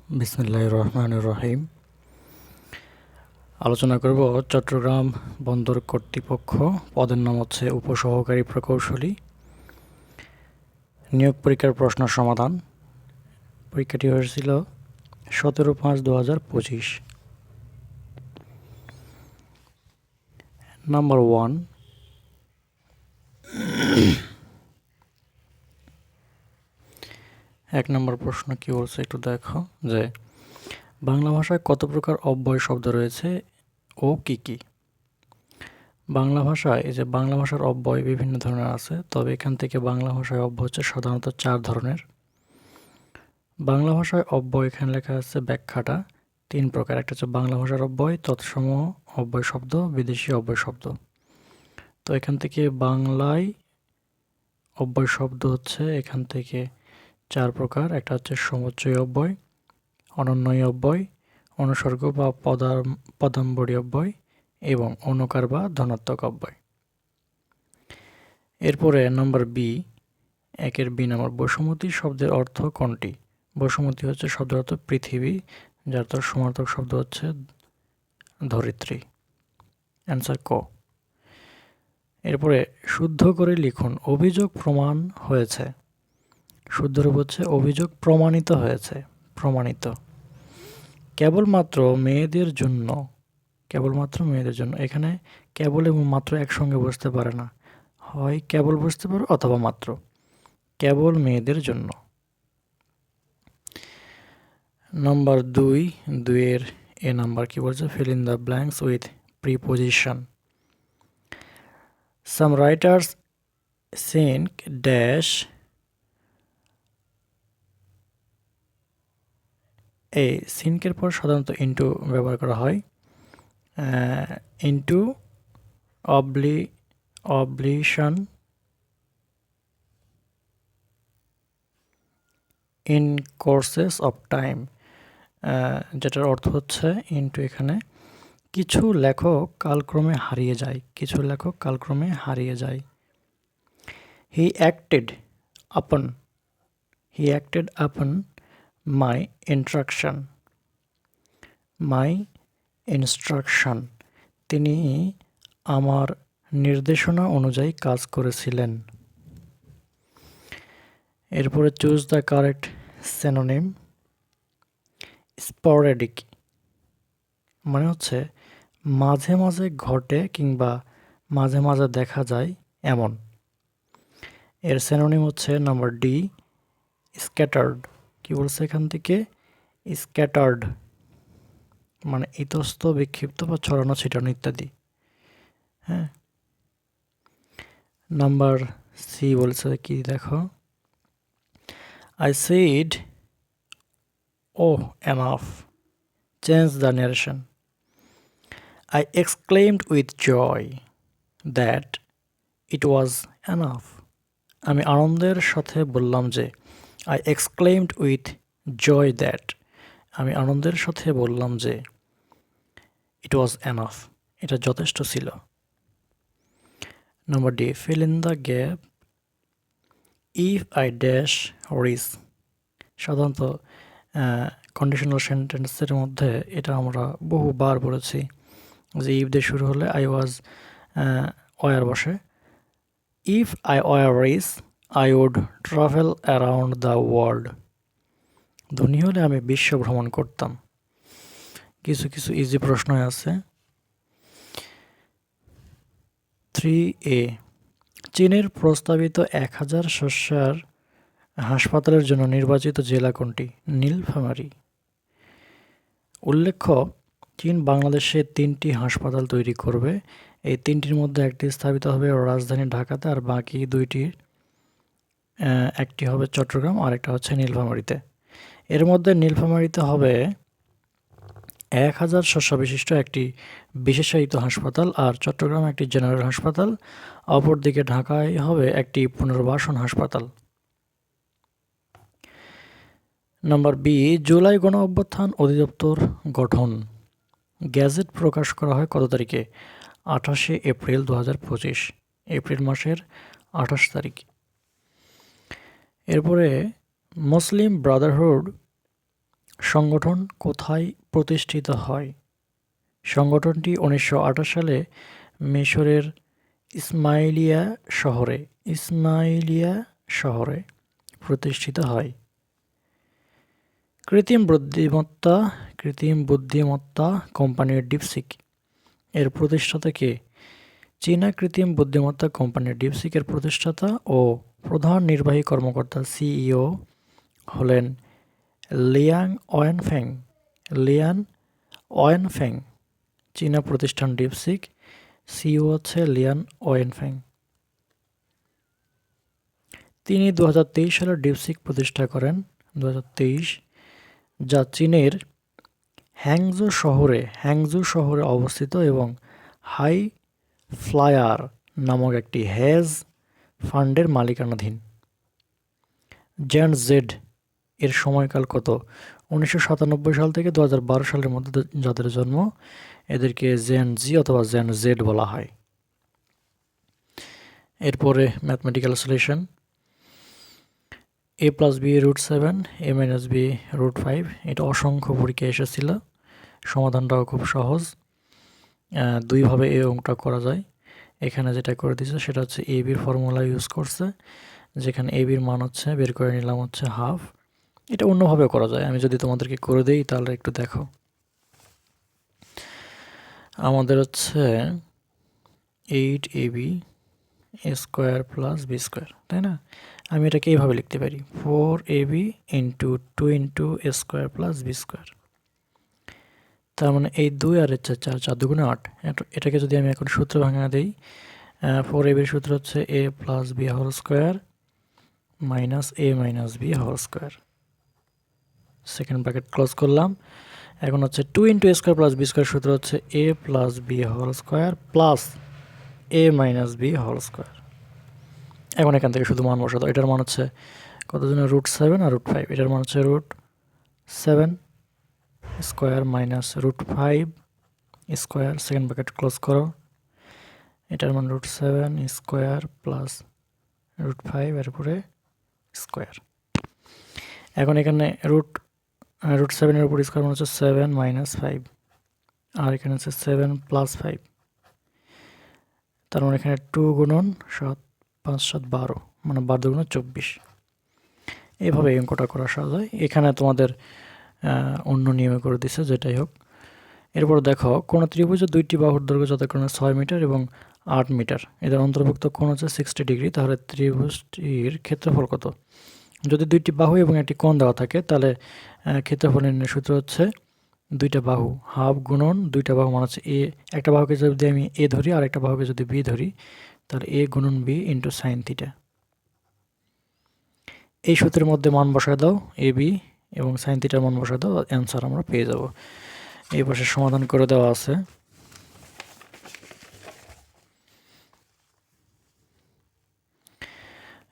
বিসমিল্লাহির রহমানির রহিম। আলোচনা করব চট্টগ্রাম বন্দর কর্তৃপক্ষ। পদের নাম হচ্ছে উপসহকারী প্রকৌশলী। নিয়োগ পরীক্ষার প্রশ্ন সমাধান। পরীক্ষাটি হয়েছিল 17/5/2025। নাম্বার 1, এক নম্বর প্রশ্ন কি বলছে একটু দেখো, যে বাংলা ভাষায় কত প্রকার অব্যয় শব্দ রয়েছে ও কি কি? বাংলা ভাষায় এই যে বাংলা ভাষার অব্যয় বিভিন্ন ধরনের আছে, তবে এখান থেকে বাংলা ভাষায় অব্যয় হচ্ছে সাধারণত 4 ধরনের। বাংলা ভাষায় অব্যয় এখানে লেখা আছে ব্যাখ্যাটা 3 প্রকার। একটা হচ্ছে বাংলা ভাষার অব্যয়, তৎসমূহ অব্যয় শব্দ, বিদেশি অব্যয় শব্দ। তো এখান থেকে বাংলায় অব্যয় শব্দ হচ্ছে এখান থেকে 4 প্রকার। একটা হচ্ছে সমুচ্চয়ী অব্যয়, অনন্বয়ী অব্যয়, অনুসর্গ বা পদাম্বরী অব্যয় এবং অনুকার বা ধনাত্মক অব্যয়। এরপরে নম্বর বি, 1-এর বি নম্বর, বসুমতী শব্দের অর্থ কোনটি? বসুমতী হচ্ছে শব্দের অর্থ পৃথিবী, যার তার সমার্থক শব্দ হচ্ছে ধরিত্রী। অ্যান্সার ক। এরপরে শুদ্ধ করে লিখুন অভিযোগ প্রমাণ হয়েছে। শুদ্ধ রূপ হচ্ছে অভিযোগ প্রমাণিত হয়েছে। প্রমাণিত। কেবলমাত্র মেয়েদের জন্য। কেবলমাত্র মেয়েদের জন্য, এখানে কেবল এবং মাত্র একসঙ্গে বসতে পারে না, হয় কেবল বসতে পারে অথবা মাত্র। কেবল মেয়েদের জন্য। নাম্বার 2, 2-এর এ নাম্বার কি বলছে? fill in the blanks with preposition. Some writers think dash এই সিনকের পর সাধারণত ইনটু ব্যবহার করা হয়। Into abolition in courses of time, যেটার অর্থ হচ্ছে ইনটু এখানে কিছু লেখক কালক্রমে হারিয়ে যায়। কিছু লেখক কালক্রমে হারিয়ে যায়। হি অ্যাক্টেড আপন মাই ইনস্ট্রাকশন, তিনি আমার নির্দেশনা অনুযায়ী কাজ করেছিলেন। এরপরে choose the correct synonym. Sporadic মানে হচ্ছে মাঝে মাঝে ঘটে কিংবা মাঝে মাঝে দেখা যায় এমন। এর সিনোনিম হচ্ছে নাম্বার ডি, স্ক্যাটার্ড। কি বলছে এখান থেকে? স্ক্যাটার্ড মানে ইতস্ত, বিক্ষিপ্ত বা ছড়ানো ছিটানো ইত্যাদি। হ্যাঁ। নাম্বার সি বলছে কি দেখো, I said, oh, enough. Change the narration. I exclaimed with joy that it was enough. আমি আনন্দের সাথে বললাম যে, I exclaimed with joy that, আমি আনন্দের সাথে বললাম যে, it was enough, এটা যথেষ্ট ছিল। Number D, fill in the gap. If I dash risk, সাধারণত কন্ডিশনাল সেন্টেন্সের মধ্যে এটা আমরা বহুবার বলেছি যে ইফ দিয়ে শুরু হলে আই ওয়াজ ওয়ার বসে। If I were rich I would travel around the world, ধনী হলে আমি বিশ্ব ভ্রমণ করতাম। কিছু কিছু ইজি প্রশ্ন আছে। 3A, চীনের প্রস্তাবিত 1000 শয্যার হাসপাতালের জন্য নির্বাচিত জেলা কোনটি? নীলফামারী। উল্লেখ্য, চীন বাংলাদেশে 3টি হাসপাতাল তৈরি করবে। এই 3টির মধ্যে একটি স্থাপিত হবে রাজধানী ঢাকাতে, আর বাকি 2টির একটি হবে চট্টগ্রাম আর একটা হচ্ছে নীলফামারীতে। এর মধ্যে নীলফামারীতে হবে 1000 শয্যা বিশিষ্ট একটি বিশেষায়িত হাসপাতাল, আর চট্টগ্রামে একটি জেনারেল হাসপাতাল। অপরদিকে ঢাকায় হবে একটি পুনর্বাসন হাসপাতাল। নাম্বার বি, জুলাই গণ অভ্যুত্থান অধিদপ্তর গঠন। গ্যাজেট প্রকাশ করা হয় কত তারিখে? 28শে এপ্রিল 2025, এপ্রিল মাসের 28 তারিখ। এরপরে মুসলিম ব্রাদারহুড সংগঠন কোথায় প্রতিষ্ঠিত হয়? সংগঠনটি 1928 সালে মিশরের ইসমাইলিয়া শহরে প্রতিষ্ঠিত হয়। কৃত্রিম বুদ্ধিমত্তা কোম্পানি ডিপসিক এর প্রতিষ্ঠাতা কে? চীনা কৃত্রিম বুদ্ধিমত্তা কোম্পানি ডিপসিক এর প্রতিষ্ঠাতা ও প্রধান নির্বাহী কর্মকর্তা সিইও হলেন লিয়াং ওয়েনফেং। চীনা প্রতিষ্ঠান ডিপসিক, সিইও হচ্ছে লিয়ান ওয়েনফেং। তিনি 2023 সালে ডিপসিক প্রতিষ্ঠা করেন, 2023, যা চীনের হ্যাংজৌ শহরে অবস্থিত এবং হাই ফ্লায়ার নামক একটি হেজ ফান্ডের মালিকানাধীন। জেন জেড এর সময়কাল কত? 1997 সাল থেকে 2012 সালের মধ্যে যাদের জন্ম এদেরকে জেন জি অথবা জেন জেড বলা হয়। এরপরে ম্যাথমেটিক্যাল সলিউশন। a+b √7, a-b √5, এটা অসংখ্য পরীক্ষায় এসেছিল। সমাধানটাও খুব সহজ, দুইভাবে এই অঙ্কটা করা যায়। এখানে যেটা করে দিয়েছে সেটা হচ্ছে এ বির ফর্মুলা ইউজ করছে, যেখানে এ বির মান হচ্ছে বের করে নিলাম হচ্ছে হাফ। এটা অন্যভাবে করা যায়, আমি যদি তোমাদেরকে করে দেই তাহলে একটু দেখো। আমাদের হচ্ছে 8ab square plus B square, তাই না? আমি এটাকে এইভাবে লিখতে পারি 4ab into 2 into A square plus B square. তার মানে এই 2 আর 4, 4 2 8। এটাকে যদি আমি এখন সূত্র ভাঙা দিই, 4ab সূত্র হচ্ছে a plus B whole square minus a minus B whole square. Second bracket close করলাম। এখন হচ্ছে 2 into A square plus B square সূত্র হচ্ছে a plus B whole square plus a minus B whole square. এখন এখান থেকে শুধু মান বসাতে, এটার মান হচ্ছে কত জন্য √7 আর √5, এটার মান হচ্ছে √7 square minus √5 square, second bracket close করো। এটার মান √7 স্কোয়ার প্লাস √5 এর উপরে স্কোয়ার। এখন এখানে √7 এর উপর স্কোয়ার মানে হচ্ছে 7 মাইনাস 5, আর এখানে হচ্ছে 7 প্লাস 5। তার মানে এখানে 2 গুণন 7, 5 7 12, মানে 12 গুণন 24। এইভাবে এই অঙ্কটা করা সহজ হয়। এখানে তোমাদের অন্য নিয়মে করে দিছে, যেটাই হোক। এরপর দেখো, কোন ত্রিভুজের দুইটি বাহুর দৈর্ঘ্য যথাক্রমে 6 মিটার এবং 8 মিটার, এদের অন্তর্ভুক্ত কোণ হচ্ছে 60 ডিগ্রি, তাহলে ত্রিভুজটির ক্ষেত্রফল কত? যদি দুইটি বাহু এবং একটি কোণ দেওয়া থাকে তাহলে ক্ষেত্রফল নির্ণয়ের সূত্র হচ্ছে দুইটা বাহু হাফ গুণন দুইটা বাহু, মানে হচ্ছে এ, একটা বাহুকে যদি আমি এ ধরি আর একটা বাহুকে যদি বি ধরি তাহলে এ গুণন বি ইন্টু সাইন থিটা। এই সূত্রের মধ্যে মান বসায় দাও এ বি এবং সাইন থিটার মান বসায় দাও, অ্যান্সার আমরা পেয়ে যাব। এই পাশে সমাধান করে দেওয়া আছে।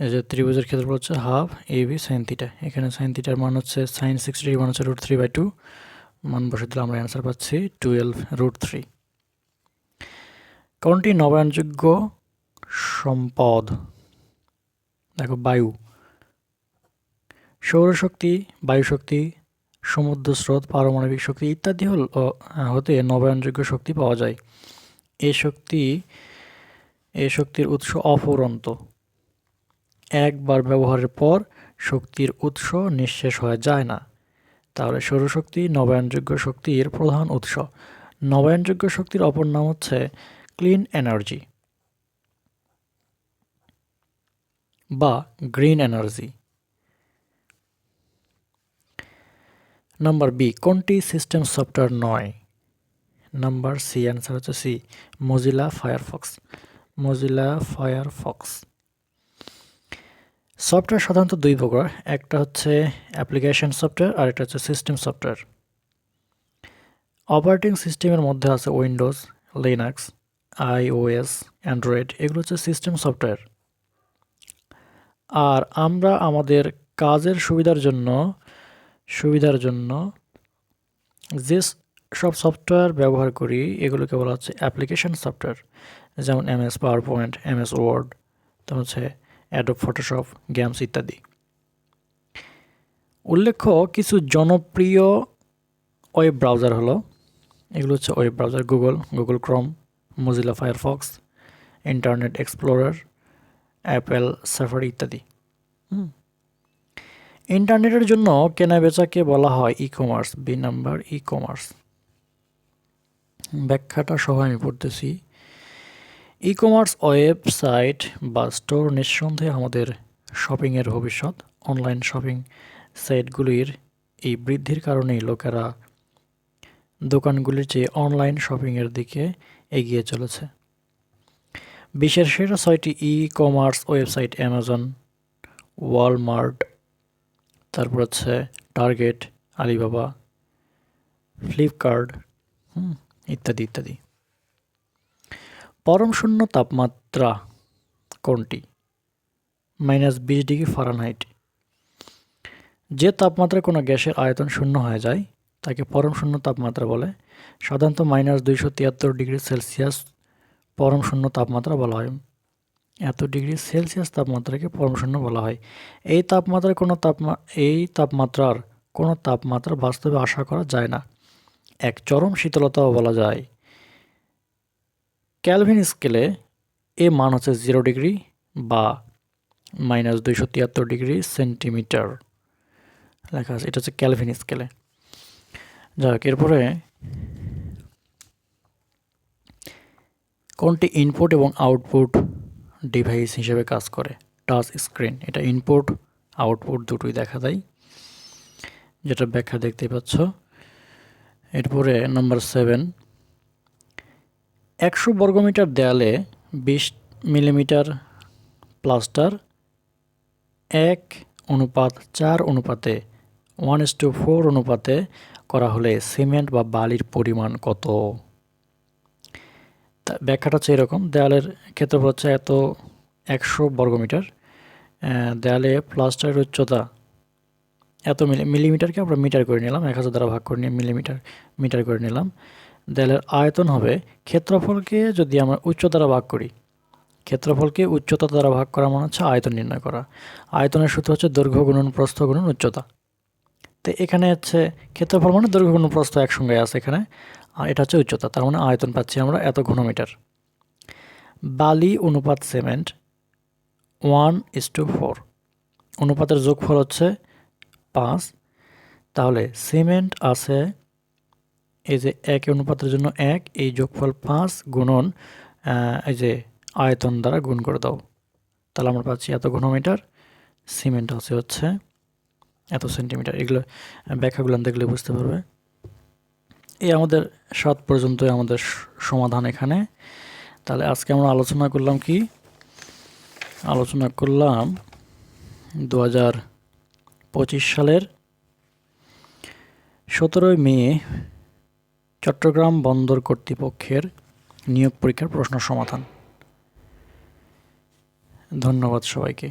এই যে ত্রিভুজের ক্ষেত্রফল হচ্ছে half A B sine theta, এখানে সাইন থিটার মান হচ্ছে সাইন 60 ডিগ্রি মান হচ্ছে √3/2, মান বসে দিলে আমরা অ্যান্সার পাচ্ছি 12√3। কোনটি নবায়নযোগ্য সম্পদ? দেখো, বায়ু, সৌরশক্তি, বায়ুশক্তি, সমুদ্র স্রোত, পারমাণবিক শক্তি ইত্যাদি হতে নবায়নযোগ্য শক্তি পাওয়া যায়। এই শক্তির উৎস অফুরন্ত, একবার ব্যবহারের পর শক্তির উৎস নিঃশেষ হয়ে যায় না। তাহলে সৌরশক্তি নবায়নযোগ্য শক্তির প্রধান উৎস। নবায়নযোগ্য শক্তির অপর নাম হচ্ছে ক্লিন এনার্জি বা গ্রিন এনার্জি। নাম্বার বি, কোনটি সিস্টেম সফটওয়্যার নয়? নাম্বার সি, অ্যান্সার হচ্ছে সি, মজিলা ফায়ারফক্স। সফটওয়্যার সাধারণত দুই প্রকার, একটা হচ্ছে অ্যাপ্লিকেশন সফটওয়্যার আর একটা হচ্ছে সিস্টেম সফটওয়্যার। অপারেটিং সিস্টেমের মধ্যে আছে উইন্ডোজ, লিনাক্স, iOS, অ্যান্ড্রয়েড, এগুলো হচ্ছে সিস্টেম সফটওয়্যার। আর আমরা আমাদের কাজের সুবিধার জন্য যে সব সফটওয়্যার ব্যবহার করি এগুলোকে বলা হচ্ছে অ্যাপ্লিকেশন সফটওয়্যার, যেমন MS পাওয়ারপয়েন্ট, MS ওয়ার্ড, তারপর হচ্ছে অ্যাডোব ফটোশপ, গেমস ইত্যাদি। উল্লেখ্য কিছু জনপ্রিয় ওয়েব ব্রাউজার হলো, এগুলো হচ্ছে web browser, Google Chrome, Mozilla Firefox, Internet Explorer, Apple Safari ইত্যাদি। ইন্টারনেটের জন্য কেনাবেচাকে বলা হয় e commerce. B number e commerce. ব্যাখ্যাটা সহ আমি পড়তেছি। ই কমার্স ওয়েবসাইট বা স্টোর নিঃসন্দেহে আমাদের শপিংয়ের ভবিষ্যৎ। অনলাইন শপিং সাইটগুলির এই বৃদ্ধির কারণেই লোকেরা দোকানগুলির চেয়ে অনলাইন শপিংয়ের দিকে এগিয়ে চলেছে। বিশ্বের সেরা 6টি ই কমার্স ওয়েবসাইট অ্যামাজন, ওয়ালমার্ট, তারপর হচ্ছে টার্গেট, আলিবাবা, ফ্লিপকার্ট ইত্যাদি ইত্যাদি। পরম শূন্য তাপমাত্রা কোনটি? -20 ডিগ্রি ফারেনহাইট। যে তাপমাত্রায় কোনো গ্যাসের আয়তন শূন্য হয়ে যায় তাকে পরম শূন্য তাপমাত্রা বলে। সাধারণত -273 ডিগ্রি সেলসিয়াস পরম শূন্য তাপমাত্রা বলা হয়। এত ডিগ্রি সেলসিয়াস তাপমাত্রাকে পরম শূন্য বলা হয়। এই তাপমাত্রার কোনো তাপমাত্রা বাস্তবে আশা করা যায় না। এক চরম শীতলতাও বলা যায়। ক্যালভিন স্কেলে এ মান হচ্ছে 0 ডিগ্রি বা -273 ডিগ্রি সেন্টিমিটার লেখা আছে। এটা হচ্ছে ক্যালভিন স্কেলে। যাই হোক, এরপরে কোনটি ইনপুট এবং আউটপুট ডিভাইস হিসেবে কাজ করে? Touch screen. এটা ইনপুট আউটপুট দুটোই দেখা যায়, যেটা ব্যাখ্যা দেখতে পাচ্ছ। এরপরে নাম্বার 7, 100 বর্গমিটার দেয়ালে 20 মিলিমিটার প্লাস্টার 1:4 অনুপাতে 1:4 অনুপাতে করা হলে সিমেন্ট বা বালির পরিমাণ কত? ব্যাখ্যাটা হচ্ছে এরকম। দেয়ালের ক্ষেত্রফল হচ্ছে 100 বর্গমিটার, দেয়ালে প্লাস্টারের উচ্চতা এত মিলিমিটারকে আমরা মিটার করে নিলাম, 1000 দ্বারা ভাগ করে নিয়ে মিটার করে নিলাম। দেয়ালের আয়তন হবে, ক্ষেত্রফলকে যদি আমরা উচ্চতা দ্বারা ভাগ করি, ক্ষেত্রফলকে উচ্চতা দ্বারা ভাগ করা মানে হচ্ছে আয়তন নির্ণয় করা। আয়তনের সূত্র হচ্ছে দৈর্ঘ্য গুণন প্রস্থ গুণন উচ্চতা। তো এখানে হচ্ছে ক্ষেত্রফল মানে দৈর্ঘ্য গুণন প্রস্থ একসঙ্গে আছে এখানে, আর এটা হচ্ছে উচ্চতা, তার মানে আয়তন পাচ্ছি আমরা এত ঘনমিটার। বালি অনুপাত সিমেন্ট 1:4, অনুপাতের যোগফল হচ্ছে 5। তাহলে সিমেন্ট আছে এই যে 1 অনুপাতের জন্য 1, এই যোগফল 5 গুণন এই যে আয়তন দ্বারা গুণ করে দাও, তাহলে আমরা পাচ্ছি এত ঘনমিটার। সিমেন্ট হচ্ছে এত সেন্টিমিটার। এগুলো ব্যাখ্যাগুলো দেখলে বুঝতে পারবে। এই আমাদের 7 পর্যন্তই আমাদের সমাধান এখানে। তাহলে আজকে আমরা আলোচনা করলাম 2025 সালের 17 মে চট্টগ্রাম বন্দর কর্তৃপক্ষের নিয়োগ পরীক্ষার প্রশ্ন সমাধান। ধন্যবাদ সবাইকে।